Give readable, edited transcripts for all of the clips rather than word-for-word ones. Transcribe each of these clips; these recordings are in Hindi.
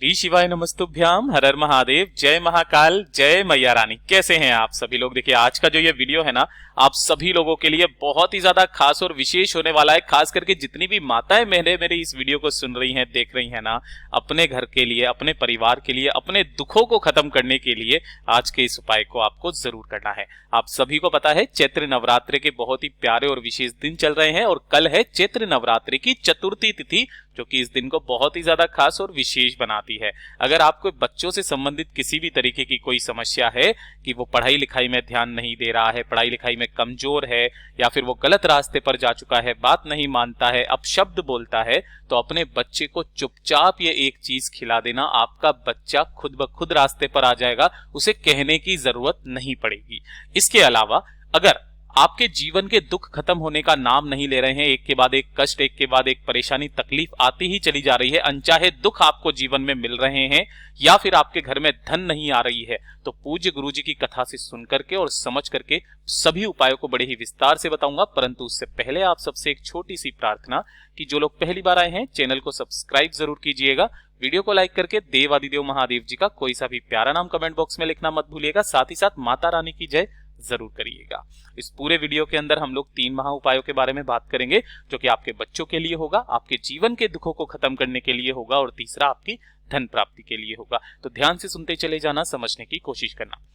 श्री शिवाय नमस्तुभ्याम, हर हर महादेव, जय महाकाल, जय मैया रानी। कैसे हैं आप सभी लोग? देखिए आज का जो ये वीडियो है ना, आप सभी लोगों के लिए बहुत ही ज्यादा खास और विशेष होने वाला है। खास करके जितनी भी माताएं मेरे इस वीडियो को सुन रही हैं, देख रही हैं ना, अपने घर के लिए, अपने परिवार के लिए, अपने दुखों को खत्म करने के लिए आज के इस उपाय को आपको जरूर करना है। आप सभी को पता है चैत्र नवरात्रि के बहुत ही प्यारे और विशेष दिन चल रहे हैं और कल है चैत्र नवरात्रि की चतुर्थी तिथि, जो कि इस दिन को बहुत ही ज्यादा खास और विशेष बनाती है। अगर आपको बच्चों से संबंधित किसी भी तरीके की कोई समस्या है कि वो पढ़ाई लिखाई में ध्यान नहीं दे रहा है, पढ़ाई लिखाई में कमजोर है, या फिर वो गलत रास्ते पर जा चुका है, बात नहीं मानता है, अपशब्द बोलता है, तो अपने बच्चे को चुपचाप ये एक चीज खिला देना। आपका बच्चा खुद ब खुद रास्ते पर आ जाएगा, उसे कहने की जरूरत नहीं पड़ेगी। इसके अलावा अगर आपके जीवन के दुख खत्म होने का नाम नहीं ले रहे हैं, एक के बाद एक कष्ट, एक के बाद एक परेशानी, तकलीफ आती ही चली जा रही है, अनचाहे दुख आपको जीवन में मिल रहे हैं, या फिर आपके घर में धन नहीं आ रही है, तो पूज्य गुरु जी की कथा से सुन करके और समझ करके सभी उपायों को बड़े ही विस्तार से बताऊंगा। परंतु उससे पहले आप सबसे एक छोटी सी प्रार्थना कि जो लोग पहली बार आए हैं चैनल को सब्सक्राइब जरूर कीजिएगा, वीडियो को लाइक करके देवादिदेव महादेव जी का कोई सा भी प्यारा नाम कमेंट बॉक्स में लिखना मत भूलिएगा। साथ ही साथ माता रानी की जय जरूर करिएगा। इस पूरे वीडियो के अंदर हम लोग 3 महा उपायों के बारे में बात करेंगे, जो कि आपके बच्चों के लिए होगा, आपके जीवन के दुखों को खत्म करने के लिए होगा, और तीसरा आपकी धन प्राप्ति के लिए होगा। तो ध्यान से सुनते चले जाना, समझने की कोशिश करना।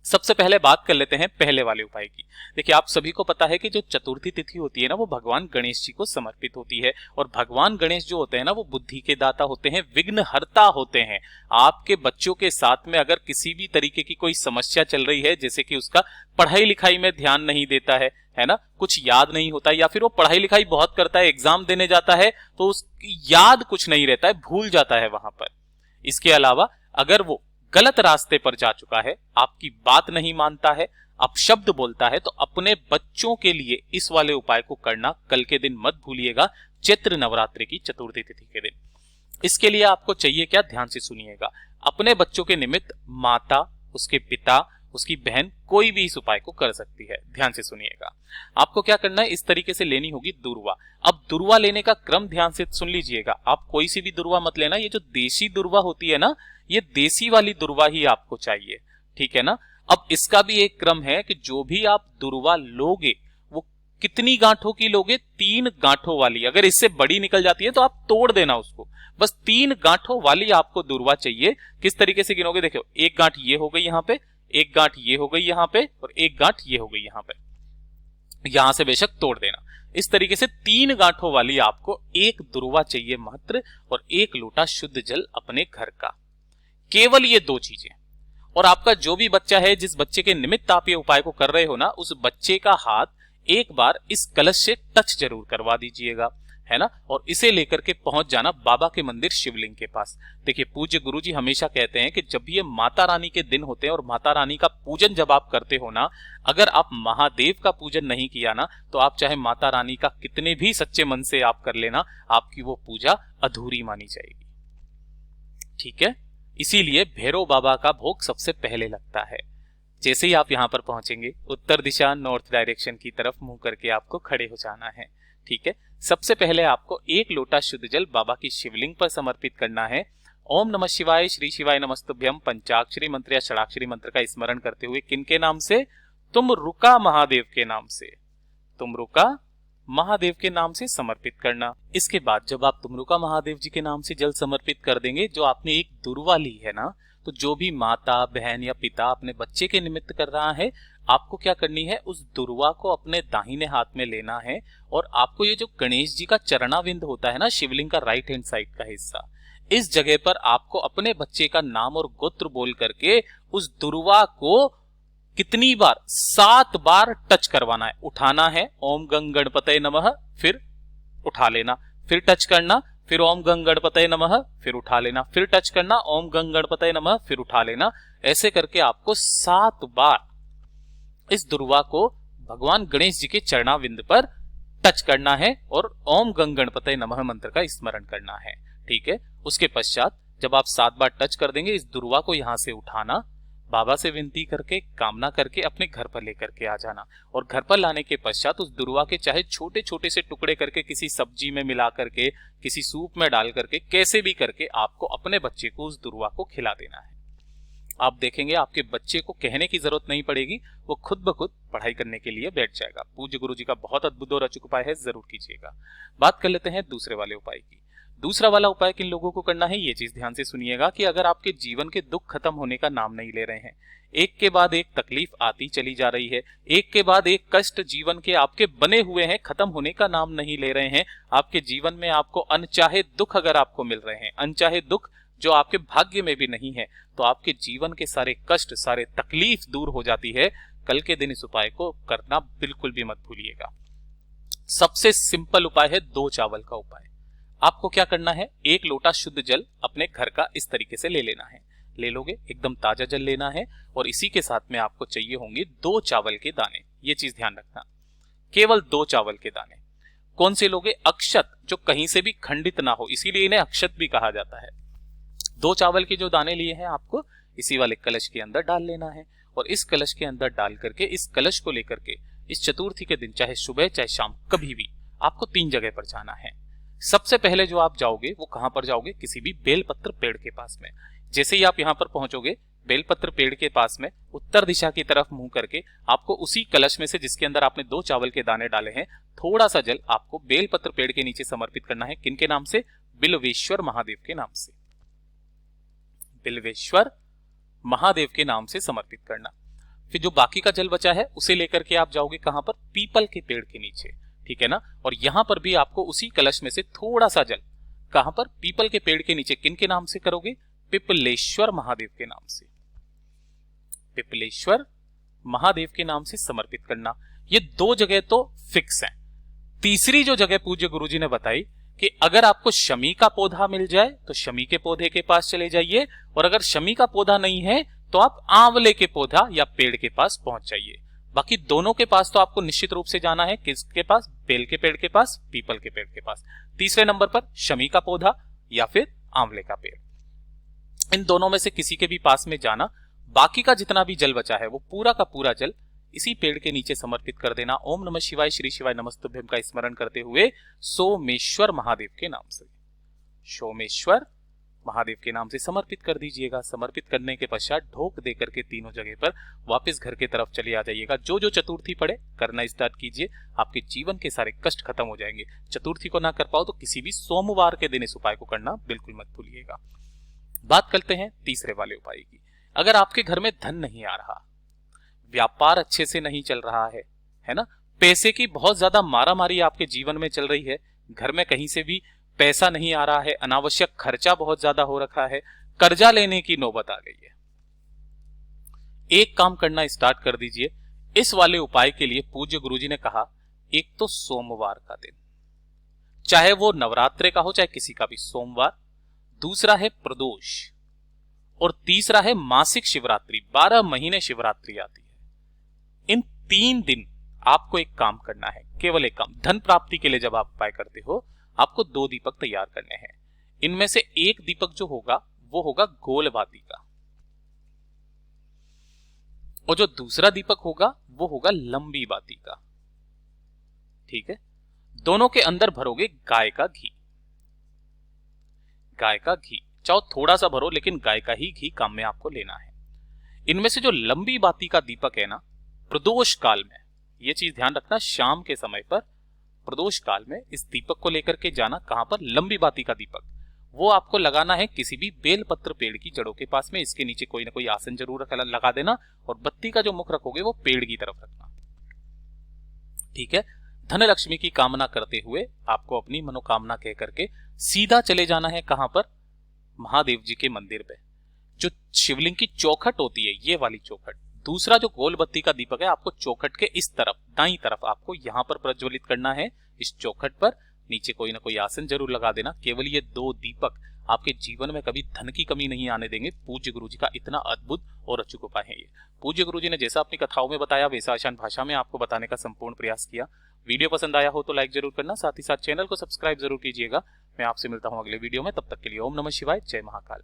सबसे पहले बात कर लेते हैं पहले वाले उपाय की। देखिए आप सभी को पता है कि जो चतुर्थी तिथि होती है ना, वो भगवान गणेश जी को समर्पित होती है, और भगवान गणेश जो होते हैं ना, वो बुद्धि के दाता होते हैं, विघ्नहर्ता होते हैं। आपके बच्चों के साथ में अगर किसी भी तरीके की कोई समस्या चल रही है, जैसे कि उसका पढ़ाई लिखाई में ध्यान नहीं देता है ना, कुछ याद नहीं होता, या फिर वो पढ़ाई लिखाई बहुत करता है, एग्जाम देने जाता है तो उसकी याद कुछ नहीं रहता है, भूल जाता है वहां पर। इसके अलावा अगर वो गलत रास्ते पर जा चुका है, आपकी बात नहीं मानता है, अपशब्द बोलता है, तो अपने बच्चों के लिए इस वाले उपाय को करना कल के दिन मत भूलिएगा, चैत्र नवरात्रि की चतुर्थी तिथि के दिन। इसके लिए आपको चाहिए क्या, ध्यान से सुनिएगा। अपने बच्चों के निमित्त माता, उसके पिता, उसकी बहन, कोई भी इस उपाय को कर सकती है। ध्यान से सुनिएगा। आपको क्या करना है, इस तरीके से लेनी होगी दुर्वा। अब दुर्वा लेने का क्रम ध्यान से सुन लीजिएगा। आप कोई सी भी दुर्वा मत लेना, ये जो देशी दुर्वा होती है ना, ये देसी वाली दुर्वा ही आपको चाहिए, ठीक है ना। अब इसका भी एक क्रम है कि जो भी आप दुर्वा लोगे वो कितनी गांठों की लोगे, 3 गांठों वाली। अगर इससे बड़ी निकल जाती है तो आप तोड़ देना उसको। बस 3 गांठों वाली आपको दुर्वा चाहिए। किस तरीके से गिनोगे, देखो, एक गांठ ये हो गई यहाँ पे, एक गांठ ये हो गई यहाँ पे, और एक गांठ ये हो गई यहाँ पे। यहां से बेशक तोड़ देना। इस तरीके से 3 गांठों वाली आपको एक दुर्वा चाहिए मात्र, और 1 लोटा शुद्ध जल अपने घर का। केवल ये 2 चीजें। और आपका जो भी बच्चा है, जिस बच्चे के निमित्त आप ये उपाय को कर रहे हो ना, उस बच्चे का हाथ एक बार इस कलश से टच जरूर करवा दीजिएगा, है ना। और इसे लेकर के पहुंच जाना बाबा के मंदिर शिवलिंग के पास। देखिए पूज्य गुरु जी हमेशा कहते हैं कि जब ये माता रानी के दिन होते हैं और माता रानी का पूजन जब आप करते हो ना, अगर आप महादेव का पूजन नहीं किया ना, तो आप चाहे माता रानी का कितने भी सच्चे मन से आप कर लेना, आपकी वो पूजा अधूरी मानी जाएगी, ठीक है। इसीलिए भैरव बाबा का भोग सबसे पहले लगता है। जैसे ही आप यहां पर पहुंचेंगे, उत्तर दिशा, नॉर्थ डायरेक्शन की तरफ मुंह करके आपको खड़े हो जाना है, ठीक है। सबसे पहले आपको 1 लोटा शुद्ध जल बाबा की शिवलिंग पर समर्पित करना है। ओम नमः शिवाय, श्री शिवाय नमस्तुभ्यम पंचाक्षरी मंत्र या षडाक्षरी मंत्र का स्मरण करते हुए किनके नाम से, तुम रुका महादेव के नाम से, तुम रुका महादेव के नाम से समर्पित करना। इसके बाद जब आप तुमरुका महादेव जी के नाम से जल समर्पित कर देंगे, जो आपने एक दुर्वा ली है ना, तो जो भी माता, बहन या पिता अपने बच्चे के निमित्त कर रहा है, आपको क्या करनी है, उस दुर्वा को अपने दाहिने हाथ में लेना है, और आपको ये जो गणेश जी का चरणाविंद होता है ना, शिवलिंग का राइट हैंड साइड का हिस्सा, इस जगह पर आपको अपने बच्चे का नाम और गोत्र बोल करके उस दुर्वा को कितनी बार, 7 बार टच करवाना है, उठाना है। ओम गंग गणपतये नमः, फिर उठा लेना, फिर टच करना, फिर ओम गंग गणपतये नमः, फिर उठा लेना, फिर टच करना, ओम गंग गणपतये नमः, फिर उठा लेना। ऐसे करके आपको 7 बार इस दुर्वा को भगवान गणेश जी के चरणाविंद पर टच करना है, और ओम गंग गणपतये नमः मंत्र का स्मरण करना है, ठीक है। उसके पश्चात जब आप 7 बार टच कर देंगे, इस दुर्वा को यहां से उठाना, बाबा से विनती करके, कामना करके अपने घर पर लेकर के आ जाना। और घर पर लाने के पश्चात उस दुर्वा के चाहे छोटे छोटे से टुकड़े करके किसी सब्जी में मिला करके, किसी सूप में डाल करके, कैसे भी करके आपको अपने बच्चे को उस दुर्वा को खिला देना है। आप देखेंगे आपके बच्चे को कहने की जरूरत नहीं पड़ेगी, वो खुद ब खुद पढ़ाई करने के लिए बैठ जाएगा। पूज्य गुरु जी का बहुत अद्भुत और अचूक उपाय है, जरूर कीजिएगा। बात कर लेते हैं दूसरे वाले उपाय की। दूसरा वाला उपाय किन लोगों को करना है, ये चीज ध्यान से सुनिएगा कि अगर आपके जीवन के दुख खत्म होने का नाम नहीं ले रहे हैं, एक के बाद एक तकलीफ आती चली जा रही है, एक के बाद एक कष्ट जीवन के आपके बने हुए हैं, खत्म होने का नाम नहीं ले रहे हैं, आपके जीवन में आपको अनचाहे दुख अगर आपको मिल रहे हैं, अनचाहे दुख जो आपके भाग्य में भी नहीं है, तो आपके जीवन के सारे कष्ट, सारे तकलीफ दूर हो जाती है। कल के दिन इस उपाय को करना बिल्कुल भी मत भूलिएगा। सबसे सिंपल उपाय है 2 चावल का उपाय। आपको क्या करना है, 1 लोटा शुद्ध जल अपने घर का इस तरीके से ले लेना है। ले लोगे, एकदम ताजा जल लेना है, और इसी के साथ में आपको चाहिए होंगे 2 चावल के दाने। ये चीज ध्यान रखना, केवल 2 चावल के दाने। कौन से लोगे, अक्षत, जो कहीं से भी खंडित ना हो, इसीलिए इन्हें अक्षत भी कहा जाता है। 2 चावल के जो दाने लिए हैं आपको इसी वाले कलश के अंदर डाल लेना है, और इस कलश के अंदर डाल करके, इस कलश को लेकर के इस चतुर्थी के दिन, चाहे सुबह चाहे शाम, कभी भी आपको 3 जगह पर जाना है। सबसे पहले जो आप जाओगे वो कहां पर जाओगे, किसी भी बेलपत्र पेड़ के पास में। जैसे ही आप यहां पर पहुंचोगे, बेलपत्र पेड़ के पास में उत्तर दिशा की तरफ मुंह करके आपको उसी कलश में से जिसके अंदर आपने 2 चावल के दाने डाले हैं, थोड़ा सा जल आपको बेलपत्र पेड़ के नीचे समर्पित करना है। किनके नाम से, बिल्वेश्वर महादेव के नाम से। बिल्वेश्वर महादेव के नाम से समर्पित करना। फिर जो बाकी का जल बचा है उसे लेकर के आप जाओगे कहां पर, पीपल के पेड़ के नीचे, ठीक है ना। और यहां पर भी आपको उसी कलश में से थोड़ा सा जल कहां पर, पीपल के पेड़ के नीचे, किन के नाम से करोगे, पिपलेश्वर महादेव के नाम से। पिपलेश्वर महादेव के नाम से समर्पित करना। ये 2 जगह तो फिक्स है। तीसरी जो जगह पूज्य गुरुजी ने बताई कि अगर आपको शमी का पौधा मिल जाए तो शमी के पौधे के पास चले जाइए, और अगर शमी का पौधा नहीं है तो आप आंवले के पौधा या पेड़ के पास पहुंच जाइए। बाकी दोनों के पास तो आपको निश्चित रूप से जाना है। किसके पास, बेल के पेड़ के पास, पीपल के पेड़ के पास। तीसरे नंबर पर शमी का पौधा या फिर आंवले का पेड़, इन दोनों में से किसी के भी पास में जाना। बाकी का जितना भी जल बचा है वो पूरा का पूरा जल इसी पेड़ के नीचे समर्पित कर देना। ओम नमः शिवाय, श्री शिवाय नमस्तुभ्यम का स्मरण करते हुए सोमेश्वर महादेव के नाम से, सोमेश्वर महादेव के नाम से समर्पित कर दीजिएगा। समर्पित करने के पश्चात ढोक दे करके तीनों जगह पर वापस घर के तरफ चले आ जाइएगा। जो जो चतुर्थी पड़े करना स्टार्ट कीजिए, आपके जीवन के सारे कष्ट खत्म हो जाएंगे। चतुर्थी को ना कर पाओ तो किसी भी सोमवार के दिन इस उपाय को करना बिल्कुल मत भूलिएगा। बात करते हैं तीसरे वाले उपाय की। अगर आपके घर में धन नहीं आ रहा, व्यापार अच्छे से नहीं चल रहा है ना, पैसे की बहुत ज्यादा मारामारी आपके जीवन में चल रही है, घर में कहीं से भी पैसा नहीं आ रहा है, अनावश्यक खर्चा बहुत ज्यादा हो रखा है, कर्जा लेने की नौबत आ गई है, एक काम करना स्टार्ट कर दीजिए। इस वाले उपाय के लिए पूज्य गुरुजी ने कहा, एक तो सोमवार का दिन, चाहे वो नवरात्रे का हो चाहे किसी का भी सोमवार, दूसरा है प्रदोष, और तीसरा है मासिक शिवरात्रि। 12 महीने शिवरात्रि आती है। इन 3 दिन आपको एक काम करना है, केवल एक काम। धन प्राप्ति के लिए जब आप उपाय करते हो आपको 2 दीपक तैयार करने हैं। इनमें से एक दीपक जो होगा वो होगा गोल बाती का, और जो दूसरा दीपक होगा वो होगा लंबी बाती का, ठीक है। दोनों के अंदर भरोगे गाय का घी। गाय का घी चाहो थोड़ा सा भरो, लेकिन गाय का ही घी काम में आपको लेना है। इनमें से जो लंबी बाती का दीपक है ना, प्रदोष काल में, यह चीज ध्यान रखना, शाम के समय पर प्रदोष काल में इस दीपक को लेकर के जाना। कहां पर, लंबी बाती का दीपक, वो आपको लगाना है किसी भी बेलपत्र पेड़ की जड़ों के पास में। इसके नीचे कोई ना कोई आसन जरूर लगा देना, और बत्ती का जो मुख रखोगे वो पेड़ की तरफ रखना, ठीक है। धन लक्ष्मी की कामना करते हुए आपको अपनी मनोकामना कह करके सीधा चले जाना है। कहां पर, महादेव जी के मंदिर पे। जो शिवलिंग की चौखट होती है, ये वाली चौखट, दूसरा जो गोल बत्ती का दीपक है आपको चौखट के इस तरफ, दाईं तरफ आपको यहां पर प्रज्वलित करना है। इस चौखट पर नीचे कोई ना कोई आसन जरूर लगा देना। केवल ये 2 दीपक आपके जीवन में कभी धन की कमी नहीं आने देंगे। पूज्य गुरुजी का इतना अद्भुत और अचूक उपाय है ये। पूज्य गुरुजी ने जैसा अपनी कथाओं में बताया वैसा आसान भाषा में आपको बताने का संपूर्ण प्रयास किया। वीडियो पसंद आया हो तो लाइक जरूर करना, साथ ही साथ चैनल को सब्सक्राइब जरूर कीजिएगा। मैं आपसे मिलता हूं अगले वीडियो में, तब तक के लिए ओम नमः शिवाय, जय महाकाल।